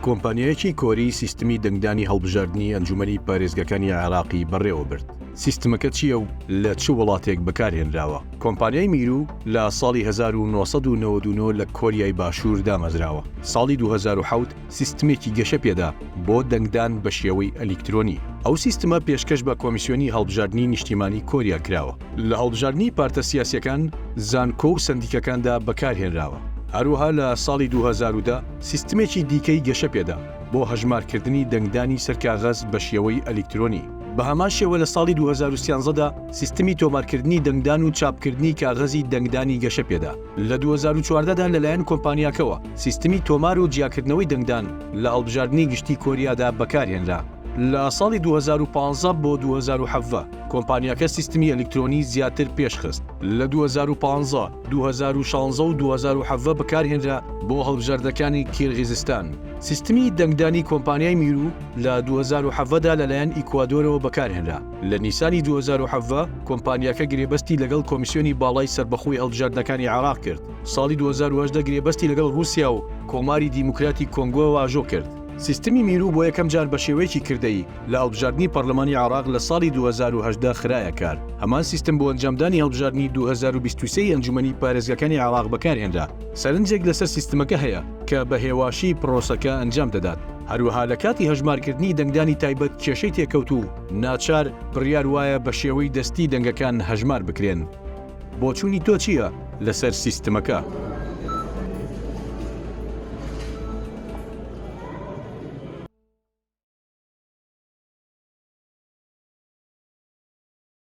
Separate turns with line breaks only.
کۆمپانیایەکی کۆری سیستمی دەنگدانی هەڵبژاردننی ئەنجومەنی پارێزگەکانی عێراقی بەڕێوە برد. سیستمەکە چییە و لە چ وڵاتێک بەکارهێنراوە؟ کۆمپانیای میرو لە ساڵی 1999 لە کۆریای باشوور دامەزراوە. ساڵی 2007 سیستمێکی گەشە پێدا بۆ دەنگدان بە شێوەی ئەلیکترۆنی. ئەو سیستمە پێشکەش بە کۆمیسیۆنی هەڵبژاردننی نیشتیمانی کۆریا کراوە. لە هەڵبژاردننی پارتە سیاسیەکان، زانکۆ و سندیکەکاندا بەکارهێنراوە. هەروەها لە ساڵی 2010 سیستمێکی دیکەی گەشە پێدا بۆ هەژمارکردنی دەنگدانی سەرکاغەز بە شێوەی ئەلیکترۆنی. بە هەمان شێوە لە ساڵی 2013دا سیستمی تۆمارکردنی دەنگدان و چاپکردنی کاغەزی دەنگدانی گەشە پێدا. لە 2014دا لەلایەن کۆمپانیاکەوە سیستمی تۆمار و جیاکردنەوەی دەنگدان لە هەڵبژاردننی گشتی کۆریادا بەکارهێنرا. لە ساڵی 2015 بۆ 2017 کۆمپانیاکە سیستمی ئەلیکترۆنی زیاتر پێشخست. لە 2015، 2016 و 2017 بەکارهێنرا بۆ هەڵبژاردەکانی کیرغیزستان. سیستمی دەنگدانی کۆمپانیای میرو لە 2017دا لەلایەن ئیکوادۆرەوە بەکارهێنرا. لە نیسانی 2017 کۆمپانیاکە گرێبەستی لەگەڵ کۆمیسیۆنی باڵای سربەخۆی هەڵبژاردنەکانی عێراق کرد. ساڵی 2018 گرێبەستی لەگەڵ رووسیا و کۆماری دیموکراتی کۆنگۆ واژۆ کرد. سیستمی میرو بۆ یەکەم جار بە شێوەیەکی کردەیی لە هەڵبژاردننی پەرلەمانی عێراق لە ساڵی 2018 خرایە کار. هەمان سیستم بۆ ئەنجامدانی هەڵبژاردننی 2023 ئەنجومەنی پارێزگەکانی عێراق بەکارهێنرا. سەرنجێک لەسەر سیستمەکە هەیە کە بە هێواشی پرۆسەکە ئەنجام دەدات. هەروەها لە کاتی هەژمارکردنی دەنگدانی تایبەت کێشەی تێکەوت و ناچار بڕیار وایە بە شێوەی دەستی دەنگەکان هەژمار بکرێن. بۆچوونی تۆ چییە لەسەر سیستمەکە؟